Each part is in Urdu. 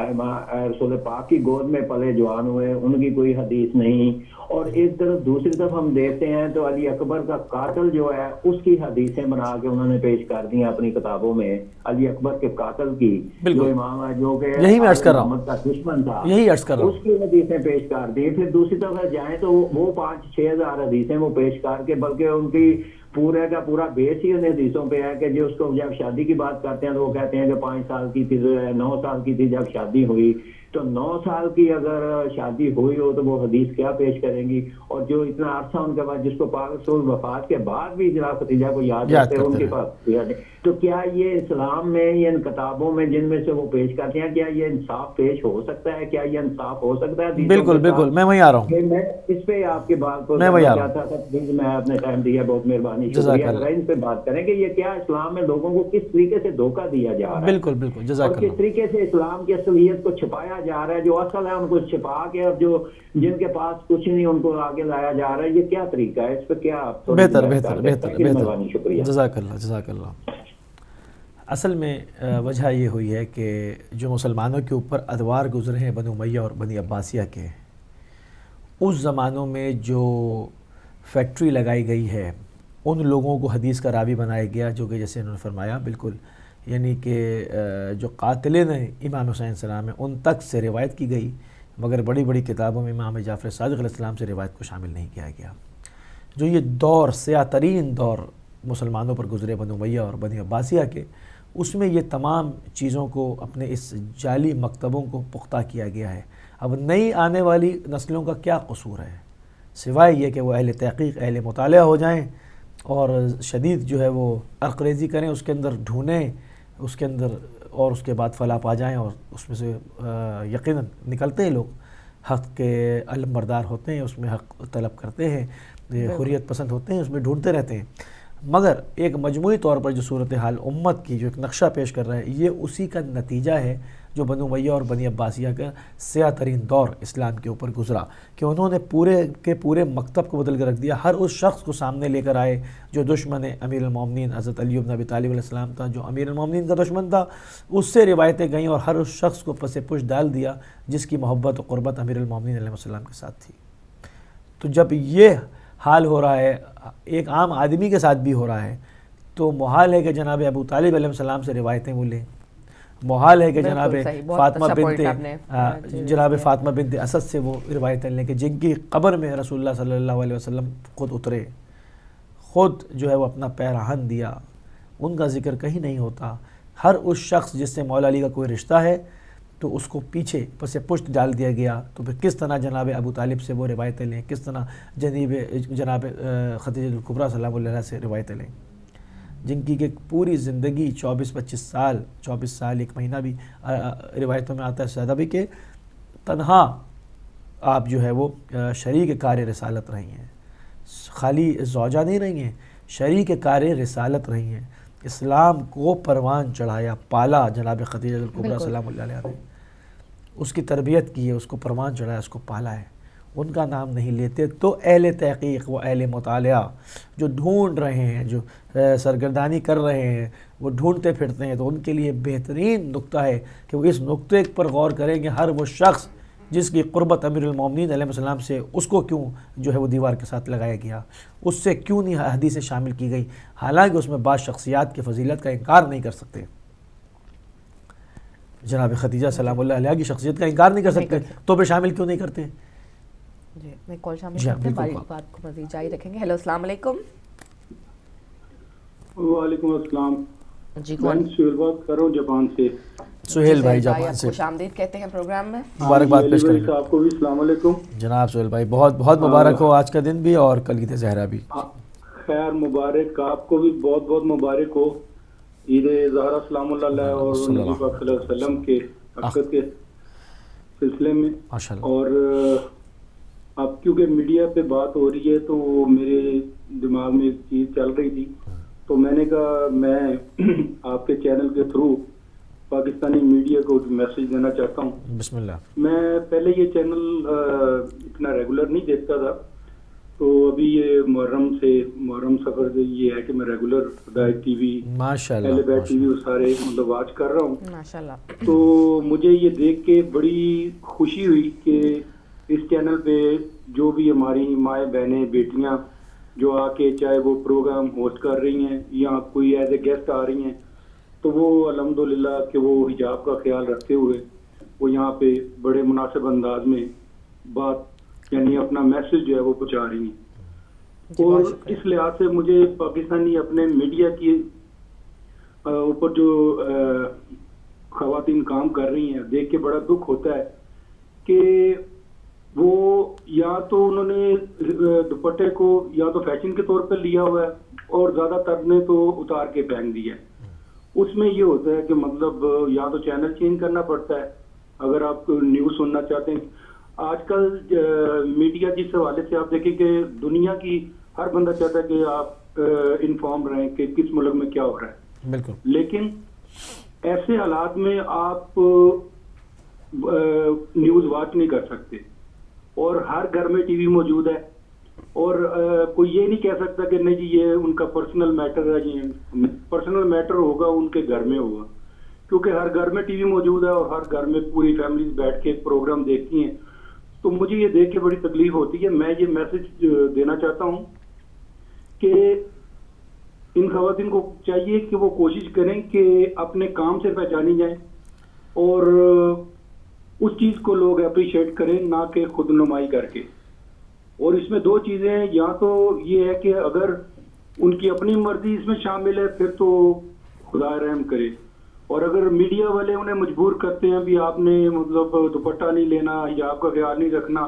رسول پاک کی گود میں پلے جوان ہوئے، ان کی کوئی حدیث نہیں. اور ایک طرف دوسری طرف ہم دیکھتے ہیں تو علی اکبر کا قاتل جو ہے اس کی حدیثیں بنا کے انہوں نے پیش کر دی اپنی کتابوں میں، علی اکبر کے قاتل کی، جو امام ہے جو کہ محمد کا دشمن تھا، اس کی حدیثیں پیش کر دی. پھر دوسری طرف جائیں تو وہ 5-6 ہزار حدیثیں وہ پیش کر کے، بلکہ ان کی پورے کا پورا بیس ہی ان حدیثوں پہ ہے کہ جو اس کو جب شادی کی بات کرتے ہیں تو وہ کہتے ہیں کہ 5 سال کی تھی، 9 سال کی تھی جب شادی ہوئی. تو 9 سال کی اگر شادی ہوئی ہو تو وہ حدیث کیا پیش کریں گی؟ اور جو اتنا عرصہ ان کے بعد، جس کو پاک رسول وفات کے بعد بھی جناب ختیجہ کو یاد کرتے ہیں ان کے پاس، تو کیا یہ اسلام میں یا ان کتابوں میں جن میں سے وہ پیش کرتے ہیں، کیا یہ انصاف پیش ہو سکتا ہے؟ کیا یہ انصاف ہو سکتا ہے؟ بالکل بالکل، میں وہیں آ رہا ہوں. میں اس پہ آپ کی بات کو چاہتا تھا، میں اپنے ٹائم دیا، بہت مہربانی، شکریہ. ان پہ بات کریں کہ یہ کیا اسلام میں لوگوں کو کس طریقے سے دھوکہ دیا جا رہا ہے، بالکل بالکل، جزاک اللہ، کس طریقے سے اسلام کی اصلیت کو چھپایا جا رہا ہے، جو اصل ہے ان کو چھپا کے، اور جو جن کے پاس کچھ نہیں ان کو آگے لایا جا رہا ہے. یہ کیا طریقہ ہے؟ اس پہ کیا آپ بہتر بہتر بہتر بہتر، شکریہ، جزاک اللہ جزاک اللہ. اصل میں وجہ یہ ہوئی ہے کہ جو مسلمانوں کے اوپر ادوار گزرے ہیں بنی امیہ اور بنی عباسیہ کے، اس زمانوں میں جو فیکٹری لگائی گئی ہے، ان لوگوں کو حدیث کا راوی بنایا گیا، جو کہ جیسے انہوں نے فرمایا بالکل، یعنی کہ جو قاتلین امام حسین السلام ہیں ان تک سے روایت کی گئی، مگر بڑی بڑی کتابوں میں امام جعفر صادق علیہ السلام سے روایت کو شامل نہیں کیا گیا. جو یہ دور، سیاہ ترین دور مسلمانوں پر گزرے بنی امیہ اور بنی عباسیہ کے، اس میں یہ تمام چیزوں کو اپنے اس جعلی مکتبوں کو پختہ کیا گیا ہے. اب نئی آنے والی نسلوں کا کیا قصور ہے سوائے یہ کہ وہ اہل تحقیق، اہل مطالعہ ہو جائیں اور شدید جو ہے وہ عرقریزی کریں، اس کے اندر ڈھونڈیں، اس کے اندر، اور اس کے بعد فلاح پا جائیں، اور اس میں سے یقیناً نکلتے ہیں لوگ، حق کے علم بردار ہوتے ہیں، اس میں حق طلب کرتے ہیں، حریت پسند ہوتے ہیں، اس میں ڈھونڈتے رہتے ہیں. مگر ایک مجموعی طور پر جو صورتحال امت کی جو ایک نقشہ پیش کر رہا ہے، یہ اسی کا نتیجہ ہے جو بنی امیہ اور بنی عباسیہ کا سیاہ ترین دور اسلام کے اوپر گزرا، کہ انہوں نے پورے کے پورے مکتب کو بدل کر رکھ دیا. ہر اس شخص کو سامنے لے کر آئے جو دشمن امیر المومنین حضرت علی بن ابی طالب علیہ السلام تھا، جو امیر المومنین کا دشمن تھا، اس سے روایتیں گئیں، اور ہر اس شخص کو پس پش ڈال دیا جس کی محبت و قربت امیر المومنین علیہ السلام کے ساتھ تھی. تو جب یہ حال ہو رہا ہے، ایک عام آدمی کے ساتھ بھی ہو رہا ہے، تو محال ہے کہ جناب ابو طالب علیہ السلام سے روایتیں وہ لیں، محال ہے کہ جناب فاطمہ بنت اسد سے وہ روایتیں لیں، کہ جن کی قبر میں رسول اللہ صلی اللہ علیہ وسلم خود اترے، خود جو ہے وہ اپنا پیراہن دیا، ان کا ذکر کہیں نہیں ہوتا. ہر اس شخص جس سے مولا علی کا کوئی رشتہ ہے تو اس کو پیچھے پس پشت ڈال دیا گیا. تو پھر کس طرح جناب ابو طالب سے وہ روایتیں لیں، کس طرح جناب خدیجہ الکبریٰ سلام اللہ علیہ سے روایتیں لیں، جن کی کہ پوری زندگی 24 سال 1 مہینہ بھی روایتوں میں آتا ہے زیادہ بھی، کہ تنہا آپ جو ہے وہ شریک کار رسالت رہی ہیں، خالی زوجہ نہیں رہی ہیں، شریک کار رسالت رہی ہیں. اسلام کو پروان چڑھایا، پالا جناب خدیجہ الکبریٰ سلام اللہ علیہ نے، اس کی تربیت کی ہے، اس کو پروان چڑھایا، اس کو پالا ہے. ان کا نام نہیں لیتے تو اہل تحقیق، وہ اہل مطالعہ جو ڈھونڈ رہے ہیں، جو سرگردانی کر رہے ہیں، وہ ڈھونڈتے پھرتے ہیں، تو ان کے لیے بہترین نقطہ ہے کہ وہ اس نقطے پر غور کریں کہ ہر وہ شخص جس کی قربت امیر المومنین علیہ السلام سے، اس کو کیوں جو ہے وہ دیوار کے ساتھ لگایا گیا، اس سے کیوں نہیں حدیثیں شامل کی گئی، حالانکہ اس میں بعض شخصیات کی فضیلت کا انکار نہیں کر سکتے. جناب خدیجہ سلام اللہ علیہ کی شخصیت کا انکار نہیں کر سکتے، تو پھر شامل کیوں نہیں کرتے؟ جی میں کال شامل کرتے ہیں، بات کو مزید جاری رکھیں گے. ہیلو السلام علیکم. وعلیکم السلام. جی کون؟ سہیل بات کر رہا ہوں جاپان سے. سہیل بھائی جاپان سے خوش آمدید کہتے ہیں پروگرام میں. مبارکباد پیش کریں گے آپ کو بھی. السلام علیکم جناب سہیل بھائی، بہت بہت مبارک ہو آج کا دن بھی اور کل عید زہرا بھی. خیر مبارک، آپ کو بھی بہت بہت مبارک ہو. عید زہرا سلام اللہ علیہ اور نبی پاک صلی اللہ علیہ وسلم کے عقیدت کے سلسلے میں. اور اب کیونکہ میڈیا پہ بات ہو رہی ہے تو میرے دماغ میں ایک چیز چل رہی تھی، تو میں نے کہا میں آپ کے چینل کے تھرو پاکستانی میڈیا کو میسج دینا چاہتا ہوں. بسم اللہ. میں پہلے یہ چینل اتنا ریگولر نہیں دیکھتا تھا، تو ابھی یہ محرم سفر سے یہ ہے کہ میں ریگولر ہدایت ٹی وی اہل بیت ٹی وی سارے مطلب واچ کر رہا ہوں ماشاءاللہ. تو مجھے یہ دیکھ کے بڑی خوشی ہوئی کہ اس چینل پہ جو بھی ہماری مائیں بہنیں بیٹیاں جو آ کے چاہے وہ پروگرام ہوسٹ کر رہی ہیں یا کوئی ایز اے گیسٹ آ رہی ہیں تو وہ الحمدللہ کہ وہ حجاب کا خیال رکھتے ہوئے وہ یہاں پہ بڑے مناسب انداز میں بات یعنی اپنا میسج جو ہے وہ پہنچا رہی ہیں. اور اس لحاظ سے مجھے پاکستانی اپنے میڈیا کی اوپر جو خواتین کام کر رہی ہیں دیکھ کے بڑا دکھ ہوتا ہے کہ وہ یا تو انہوں نے دوپٹے کو یا تو فیشن کے طور پہ لیا ہوا ہے اور زیادہ تر نے تو اتار کے پہن دیا ہے. اس میں یہ ہوتا ہے کہ مطلب یا تو چینل چینج کرنا پڑتا ہے اگر آپ نیوز سننا چاہتے ہیں. آج کل میڈیا جس حوالے سے آپ دیکھیں کہ دنیا کی ہر بندہ چاہتا ہے کہ آپ انفارم رہیں کہ کس ملک میں کیا ہو رہا ہے. بالکل. لیکن ایسے حالات میں آپ نیوز واچ نہیں کر سکتے اور ہر گھر میں ٹی وی موجود ہے اور کوئی یہ نہیں کہہ سکتا کہ نہیں جی یہ ان کا پرسنل میٹر ہے. جی پرسنل میٹر ہوگا ان کے گھر میں ہوگا کیونکہ ہر گھر میں ٹی وی موجود ہے اور ہر گھر میں پوری فیملیز بیٹھ کے پروگرام دیکھتی ہیں. تو مجھے یہ دیکھ کے بڑی تکلیف ہوتی ہے. میں یہ میسج دینا چاہتا ہوں کہ ان خواتین کو چاہیے کہ وہ کوشش کریں کہ اپنے کام سے پہچانی جائیں اور اس چیز کو لوگ اپریشیٹ کریں نہ کہ خود نمائی کر کے. اور اس میں دو چیزیں ہیں, یا تو یہ ہے کہ اگر ان کی اپنی مرضی اس میں شامل ہے پھر تو خدا رحم کرے, اور اگر میڈیا والے انہیں مجبور کرتے ہیں بھی آپ نے مطلب دوپٹہ نہیں لینا یا آپ کا خیال نہیں رکھنا,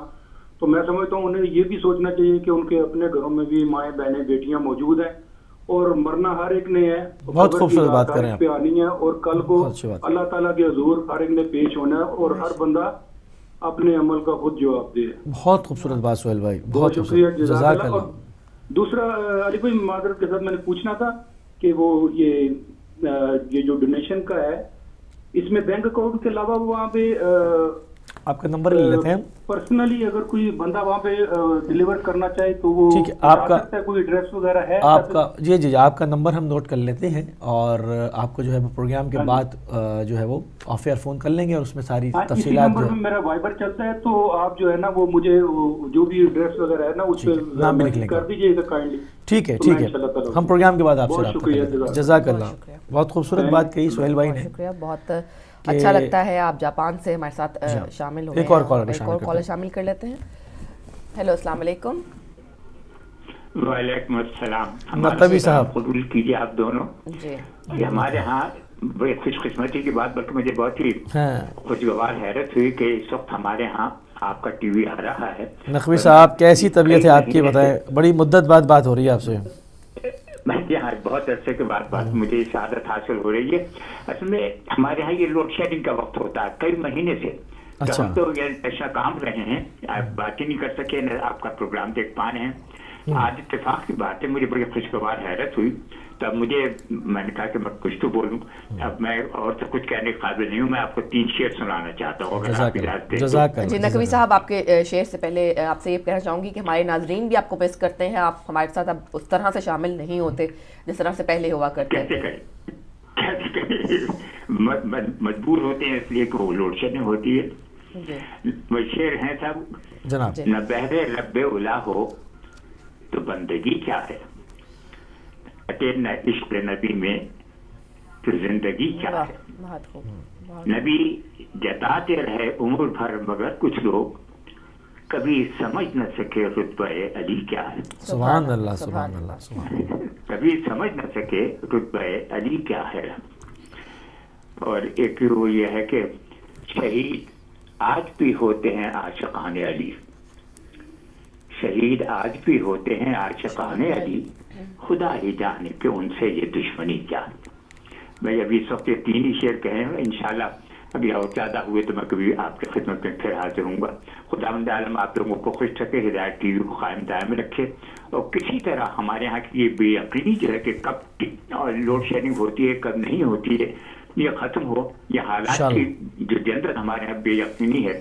تو میں سمجھتا ہوں انہیں یہ بھی سوچنا چاہیے کہ ان کے اپنے گھروں میں بھی مائیں بہنیں بیٹیاں موجود ہیں اور مرنا ہر ایک نے ہے. بہت خوبصورت بات کر رہے ہیں پہ آنی ہے اور کل کو اللہ تعالیٰ کے حضور ہر ایک نے پیش ہونا ہے اور ہر بندہ اپنے عمل کا خود جواب دے. بہت خوبصورت بات سہیل بھائی, بہت شکریہ, جزاک اللہ. دوسرا علی بھائی معذرت کے ساتھ میں نے پوچھنا تھا کہ وہ یہ جو ڈونیشن کا ہے اس میں بینک اکاؤنٹ کے علاوہ وہاں پہ آپ کا نمبر لے لیتے ہیں پرسنلی اگر کوئی بندہ وہاں پہ ڈیلیور کرنا چاہے تو وہ ٹھیک ہے, آپ کا کوئی ایڈریس وغیرہ ہے آپ کا جی آپ کا نمبر ہم نوٹ کر لیتے ہیں اور آپ کو جو ہے پروگرام کے بعد جو ہے وہ آف ایئر فون کر لیں گے اور اس میں ساری تفصیلات جو میرا وائبر چلتا ہے تو آپ جو ہے نا وہ مجھے جو بھی ایڈریس وغیرہ ہے نا اس پہ نام بھی لکھ لیں کر دیجیے گا کائنڈلی. ٹھیک ہے ہم پروگرام کے بعد آپ سے رابطہ کریں گے. جزاک اللہ. بہت خوبصورت بات کہی سہیل بھائی نے. شکریہ, بہت اچھا لگتا ہے آپ جاپان سے ہمارے ساتھ شامل ہو. ایک اور کالر شامل کر لیتے ہیں. ہیلو, السلام علیکم. وعلیکم السلام. نقوی صاحب قبول کیجیے آپ دونوں. جی یہ ہمارے ہاں بڑی خوش قسمتی کی بات, بلکہ مجھے بہت ہی خوشگوار حیرت ہوئی کہ اس وقت ہمارے ہاں آپ کا ٹی وی آ رہا ہے. نقوی صاحب کیسی طبیعت ہے آپ کی بتائیں, بڑی مدت بعد بات ہو رہی ہے آپ سے. یہاں بہت عرصے کے بعد مجھے سعادت حاصل ہو رہی ہے. اصل میں ہمارے ہاں یہ لوڈ شیڈنگ کا وقت ہوتا ہے کئی مہینے سے. ہم تو ایسا کام رہے ہیں, آپ بات ہی نہیں کر سکے نہ آپ کا پروگرام دیکھ پا رہے ہیں. آج اتفاق کی بات ہے, مجھے بڑی خوشگوار حیرت ہوئی. تب میں نے کہا کہ میں کچھ تو بولوں. اب میں اور تو کچھ کہنے کے قابل نہیں ہوں, میں آپ کو 3 شعر سنانا چاہتا ہوں اگر آپ اجازت دیں. جی نقوی صاحب, آپ کے شعر سے پہلے آپ سے یہ کہنا چاہوں گی کہ ہمارے ناظرین بھی آپ کو پیش کرتے ہیں, آپ ہمارے ساتھ اب اس طرح سے شامل نہیں ہوتے جس طرح سے پہلے ہوا کرتے تھے. مجبور ہوتے ہیں اس لیے کہ وہ لوڈ شیڈنگ ہوتی ہے. وہ شعر ہیں صاحب, نہ بہرے لب اولا ہو تو بندگی کیا ہے, نہ عشق نبی میں تو زندگی کیا ہے. نبی جتاتے رہے عمر بھر مگر کچھ لوگ کبھی سمجھ نہ سکے رتبہ علی کیا ہے. سبحان اللہ, سبحان اللہ. کبھی سمجھ نہ سکے رتبہ علی کیا ہے. اور ایک وہ یہ ہے کہ شہید آج بھی ہوتے ہیں عاشقان علی, شہید آج بھی ہوتے ہیں عاشقان علی, خدا ہی جانے کہ ان سے یہ دشمنی کیا. میں ابھی اس وقت یہ 3 ہی شعر کہے ہیں, انشاءاللہ ابھی اور زیادہ ہوئے تو میں کبھی آپ کی خدمت میں پھر حاضر ہوں گا. خداوند عالم آپ لوگوں کو خوش رکھے, ہدایت ٹی وی کو قائم دائم رکھے, اور کسی طرح ہمارے یہاں کی یہ بے یقینی جو ہے کہ کب لوڈ شیڈنگ ہوتی ہے کب نہیں ہوتی ہے یہ ختم ہو. یہ حالات کی جو جنرل ہمارے یہاں بے یقینی ہے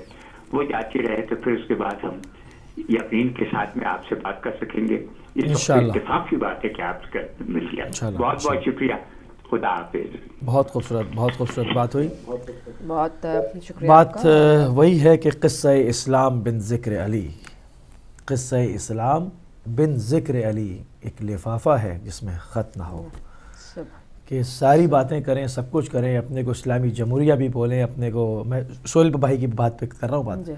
وہ جاتی رہے, تو پھر اس کے بعد ہم یقین کے ساتھ میں آپ سے بات کر سکیں گے. اس وقت اتفاق کی بات ہے کہ آپ سے مل لیا. بہت بہت شکریہ. خدا حافظ. بہت خوبصورت بات ہوئی. بہت شکریہ. بات وہی ہے کہ قصہ اسلام بن ذکر علی، قصہ اسلام بن ذکر علی ایک لفافہ ہے جس میں خط نہ ہو، کہ ساری باتیں کریں، سب کچھ کریں، اپنے کو اسلامی جمہوریہ بھی بولیں، اپنے کو، میں سہیل بھائی کی بات پہ کر رہا ہوں بات،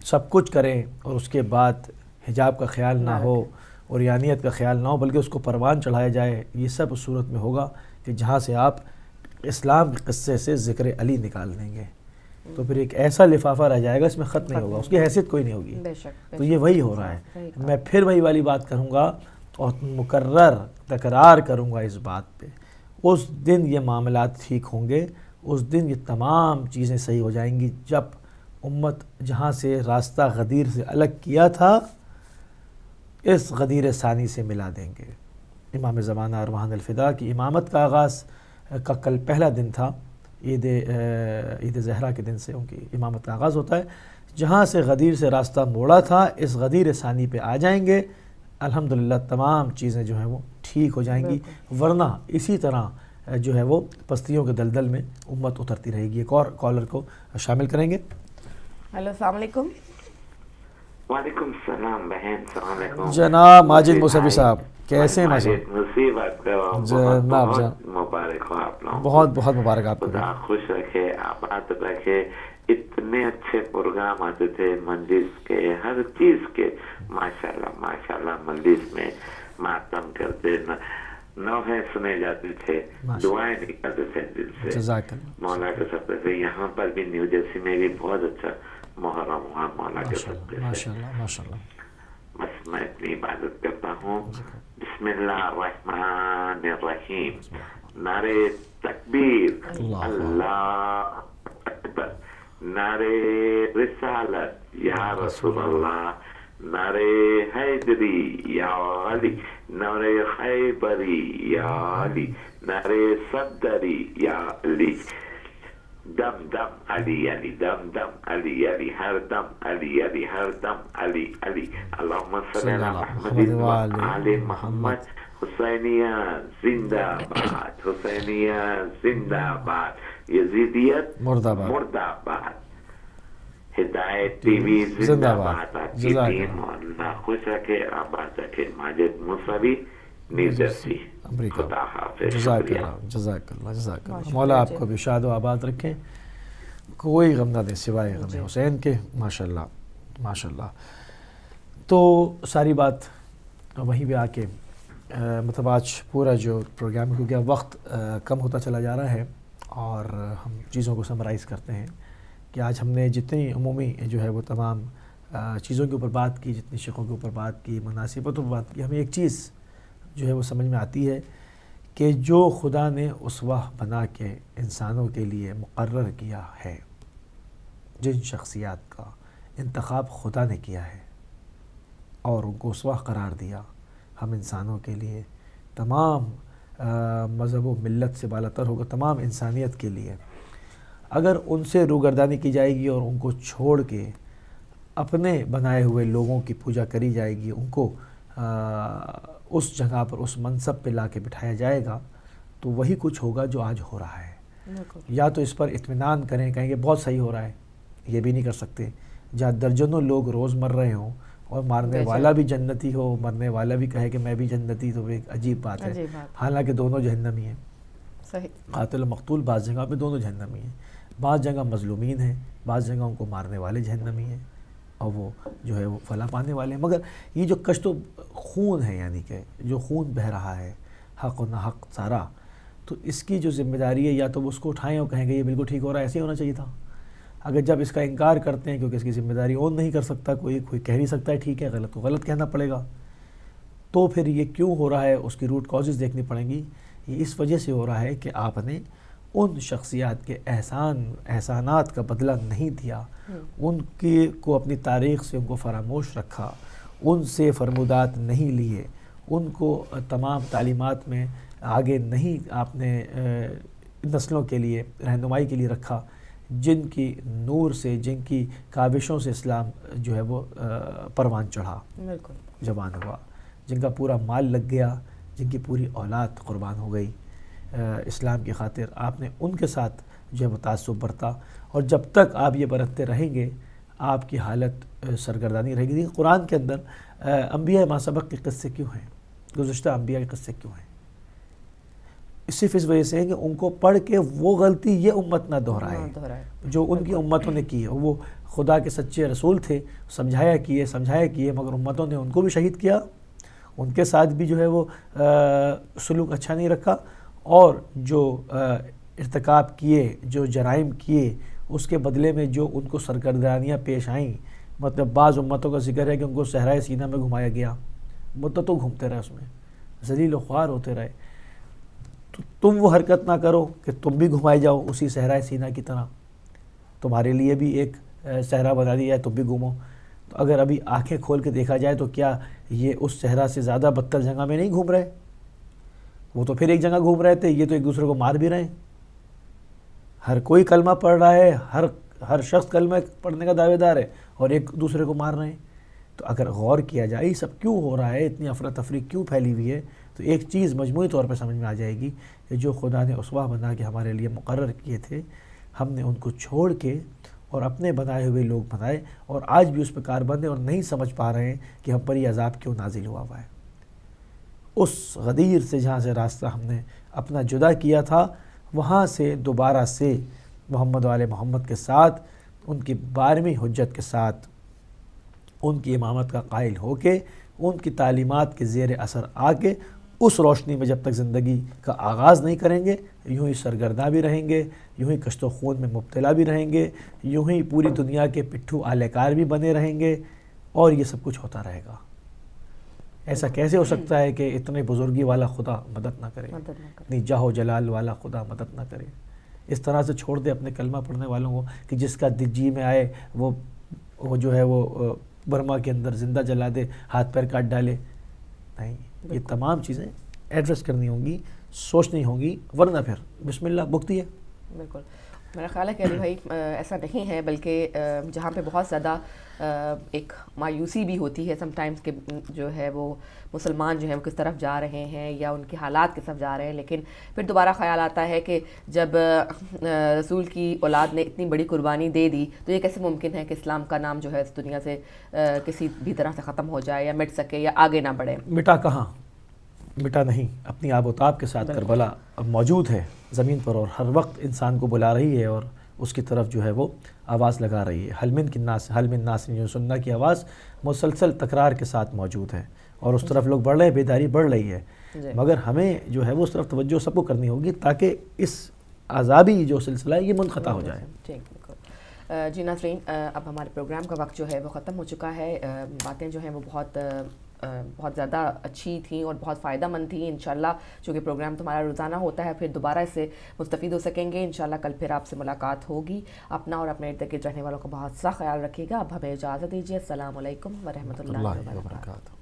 سب کچھ کریں اور اس کے بعد حجاب کا خیال نہ ہو، اوریانیت کا خیال نہ ہو، بلکہ اس کو پروان چڑھایا جائے. یہ سب اس صورت میں ہوگا کہ جہاں سے آپ اسلام کے قصے سے ذکر علی نکال دیں گے تو پھر ایک ایسا لفافہ رہ جائے گا، اس میں خط نہیں ہوگا، اس کی حیثیت کوئی نہیں ہوگی. تو یہ وہی ہو رہا ہے. میں پھر وہی والی بات کروں گا اور مکرر تکرار کروں گا اس بات پہ. اس دن یہ معاملات ٹھیک ہوں گے، اس دن یہ تمام چیزیں صحیح ہو جائیں گی جب امت جہاں سے راستہ غدیر سے الگ کیا تھا اس غدیر ثانی سے ملا دیں گے. امام زمانہ ارواحان الفدا کی امامت کا آغاز کا کل پہلا دن تھا، عید زہرا کے دن سے ان کی امامت کا آغاز ہوتا ہے. جہاں سے غدیر سے راستہ موڑا تھا اس غدیر ثانی پہ آ جائیں گے، الحمدللہ تمام چیزیں جو ہیں وہ ٹھیک ہو جائیں گی. ورنہ اسی طرح جو ہے وہ پستیوں کے دلدل میں امت اترتی رہے گی. ایک اور کالر کو شامل کریں گے. ہیلو، السلام علیکم. وعلیکم السلام بہن. السلام علیکم جناب ماجد موسوی صاحب، کیسے ہیں ماجد مصیبت کا بہت مبارک ہو آپ لوگوں. بہت بہت مبارک آپ کو. خدا خوش رکھے، آباد رکھے. اتنے اچھے پروگرام آتے تھے مجلس کے، ہر چیز کے. ماشاءاللہ ماشاءاللہ. مجلس میں ماتم کرتے، نوحے سنے جاتے تھے، دعائیں نکلتے تھے دل سے مولا کے صدقے سے. یہاں پر بھی نیو جرسی میں بھی بہت اچھا محرم ہوا مولا کے صدقے سے. بس میں اتنی عبادت کرتا ہوں. بسم اللہ الرحمن الرحیم. نعرے تکبیر، اللہ اکبر. نعرے رسالت یا رسول اللہ. نعرے حیدری یا علی. نعرے خیبری یا علی. نعرے صدری یا علی. دم دم علی علی، دم دم علی علی، ہر دم علی علی، ہر دم علی علی. اللہم صلی علی محمد و آل محمد. حسینیہ زندہ باد، حسینیہ زندہ باد. یزیدیت مرد آباد. ہدایت ٹی وی زندہ باد. آپ کی ٹیم اللہ خوش رکھے، آباد رکھے. Majid Moosavi, new Jersey. خدا حافظ. جزاک اللہ. مولا آپ کو بھی شاد و آباد رکھیں، کوئی غم نہ دے سوائے غم حسین کے. ماشاءاللہ ماشاءاللہ. تو ساری بات وہیں پہ آ کے مطلب آج پورا جو پروگرام، کیونکہ اب وقت کم ہوتا چلا جا رہا ہے اور ہم چیزوں کو سمرائز کرتے ہیں کہ آج ہم نے جتنی عمومی جو ہے وہ تمام چیزوں کے اوپر بات کی، جتنی شقوں کے اوپر بات کی، مناسبتوں پر بات کی، ہمیں ایک چیز جو ہے وہ سمجھ میں آتی ہے کہ جو خدا نے اسوہ بنا کے انسانوں کے لیے مقرر کیا ہے، جن شخصیات کا انتخاب خدا نے کیا ہے اور ان کو اسوہ قرار دیا، ہم انسانوں کے لیے، تمام مذہب و ملت سے بالاتر ہوگا، تمام انسانیت کے لیے، اگر ان سے روگردانی کی جائے گی اور ان کو چھوڑ کے اپنے بنائے ہوئے لوگوں کی پوجا کری جائے گی، ان کو اس جگہ پر اس منصب پہ لا کے بٹھایا جائے گا، تو وہی کچھ ہوگا جو آج ہو رہا ہے. یا تو اس پر اطمینان کریں، کہیں گے بہت صحیح ہو رہا ہے، یہ بھی نہیں کر سکتے. جہاں درجنوں لوگ روز مر رہے ہوں اور مارنے والا بھی جنتی ہو، مرنے والا بھی کہے کہ میں بھی جنتی، تو ایک عجیب بات ہے. حالانکہ دونوں جہنمی ہیں. قاتل و مقتول بعض جگہ پہ دونوں جہنمی ہیں، بعض جگہ مظلومین ہیں، بعض جگہ ان کو مارنے والے جہنمی ہیں اور وہ جو ہے وہ فلاح پانے والے ہیں. مگر یہ جو کشت و خون ہے، یعنی کہ جو خون بہہ رہا ہے حق و ناحق سارا، تو اس کی جو ذمہ داری ہے یا تو وہ اس کو اٹھائیں اور کہیں گے یہ بالکل ٹھیک ہو رہا ہے، ایسے ہی ہونا چاہیے تھا. اگر جب اس کا انکار کرتے ہیں کیونکہ اس کی ذمہ داری اون نہیں کر سکتا کوئی کہہ نہیں سکتا ہے ٹھیک ہے، غلط کو غلط کہنا پڑے گا، تو پھر یہ کیوں ہو رہا ہے اس کی روٹ کازز دیکھنی پڑیں گی. یہ اس وجہ سے ہو رہا ہے کہ آپ نے ان شخصیات کے احسانات کا بدلہ نہیں دیا، ان کی کو اپنی تاریخ سے ان کو فراموش رکھا، ان سے فرمودات نہیں لیے، ان کو تمام تعلیمات میں آگے نہیں آپ نے نسلوں کے لیے رہنمائی کے لیے رکھا جن کی نور سے، جن کی کاوشوں سے اسلام جو ہے وہ پروان چڑھا، جوان ہوا، جن کا پورا مال لگ گیا، جن کی پوری اولاد قربان ہو گئی اسلام کی خاطر، آپ نے ان کے ساتھ جو ہے وہ تعصب برتا، اور جب تک آپ یہ برتتے رہیں گے آپ کی حالت سرگردانی رہے گی۔ قرآن کے اندر انبیاء ما سبق کے قصے کیوں ہیں، گزشتہ انبیاء کے قصے کیوں ہیں؟ صرف اس وجہ سے ہے کہ ان کو پڑھ کے وہ غلطی یہ امت نہ دہرائے جو ان کی امتوں نے کی ہے۔ وہ خدا کے سچے رسول تھے، سمجھایا کیے، مگر امتوں نے ان کو بھی شہید کیا، ان کے ساتھ بھی جو ہے وہ سلوک اچھا نہیں رکھا، اور جو ارتکاب کیے، جو جرائم کیے، اس کے بدلے میں جو ان کو سرگردانیاں پیش آئیں، مطلب بعض امتوں کا ذکر ہے کہ ان کو صحرائے سینہ میں گھمایا گیا، مدتوں گھومتے رہے، اس میں ذلیل و خوار ہوتے رہے۔ تو تم وہ حرکت نہ کرو کہ تم بھی گھمائے جاؤ اسی صحرائے سینہ کی طرح، تمہارے لیے بھی ایک صحرا بنا دیا ہے، تم بھی گھومو۔ تو اگر ابھی آنکھیں کھول کے دیکھا جائے تو کیا یہ اس صحرا سے زیادہ بدتر جگہ میں نہیں گھوم رہے؟ وہ تو پھر ایک جگہ گھوم رہے تھے، یہ تو ایک دوسرے کو مار بھی رہے ہیں۔ ہر کوئی کلمہ پڑھ رہا ہے، ہر شخص کلمہ پڑھنے کا دعوے دار ہے، اور ایک دوسرے کو مار رہے ہیں۔ تو اگر غور کیا جائے یہ سب کیوں ہو رہا ہے، اتنی افراتفری کیوں پھیلی ہوئی ہے، تو ایک چیز مجموعی طور پہ سمجھ میں آ جائے گی کہ جو خدا نے اسوہ بنا کے ہمارے لیے مقرر کیے تھے، ہم نے ان کو چھوڑ کے اور اپنے بنائے ہوئے لوگ بنائے، اور آج بھی اس پہ کاربند ہیں اور نہیں سمجھ پا رہے ہیں کہ ہم پر یہ عذاب کیوں نازل ہوا ہے۔ اس غدیر سے جہاں سے راستہ ہم نے اپنا جدا کیا تھا، وہاں سے دوبارہ سے محمد و آل محمد کے ساتھ، ان کی 12ویں حجت کے ساتھ، ان کی امامت کا قائل ہو کے، ان کی تعلیمات کے زیر اثر آ کے، اس روشنی میں جب تک زندگی کا آغاز نہیں کریں گے، یوں ہی سرگرداں بھی رہیں گے، یوں ہی کشت و خون میں مبتلا بھی رہیں گے، یوں ہی پوری دنیا کے پٹھو اہل کار بھی بنے رہیں گے، اور یہ سب کچھ ہوتا رہے گا۔ ایسا کیسے ہو سکتا ہے کہ اتنے بزرگی والا خدا مدد نہ کرے، اتنی جاہ و جلال والا خدا مدد نہ کرے؟ اس طرح سے چھوڑ دے اپنے کلمہ پڑھنے والوں کو کہ جس کا جی میں آئے وہ جو ہے وہ برما کے اندر زندہ جلا دے، ہاتھ پیر کاٹ ڈالے؟ نہیں، یہ تمام چیزیں ایڈریس کرنی ہوں گی، سوچنی ہوں گی، ورنہ پھر بسم اللہ بھگتی ہے۔ بالکل، میرا خیال ہے کہ علی بھائی ایسا نہیں ہے، بلکہ جہاں پہ بہت زیادہ ایک مایوسی بھی ہوتی ہے سم ٹائمز کہ جو ہے وہ مسلمان جو ہیں وہ کس طرف جا رہے ہیں یا ان کے حالات کس طرف جا رہے ہیں، لیکن پھر دوبارہ خیال آتا ہے کہ جب رسول کی اولاد نے اتنی بڑی قربانی دے دی تو یہ کیسے ممکن ہے کہ اسلام کا نام جو ہے اس دنیا سے کسی بھی طرح سے ختم ہو جائے یا مٹ سکے یا آگے نہ بڑھے؟ مٹا کہاں، مٹا نہیں، اپنی آب و تاب کے ساتھ کربلا اب موجود ہے زمین پر، اور ہر وقت انسان کو بلا رہی ہے اور اس کی طرف جو ہے وہ آواز لگا رہی ہے۔ حل من ناس جو سننا کی آواز مسلسل تکرار کے ساتھ موجود ہے، اور اس طرف لوگ بڑھ رہے ہیں، بیداری بڑھ رہی ہے، مگر ہمیں جو ہے وہ اس طرف توجہ سب کو کرنی ہوگی تاکہ اس عذابی جو سلسلہ ہے یہ منقطع ہو جائے۔ جی ناظرین، اب ہمارے پروگرام کا وقت جو ہے وہ ختم ہو چکا ہے۔ باتیں جو ہیں وہ بہت زیادہ اچھی تھیں اور بہت فائدہ مند تھیں۔ انشاءاللہ چونکہ پروگرام تمہارا روزانہ ہوتا ہے، پھر دوبارہ اس سے مستفید ہو سکیں گے انشاءاللہ۔ کل پھر آپ سے ملاقات ہوگی۔ اپنا اور اپنے ارد گرد رہنے والوں کا بہت سا خیال رکھیے گا۔ اب ہمیں اجازت دیجیے۔ السلام علیکم ورحمۃ اللہ وبرکاتہ۔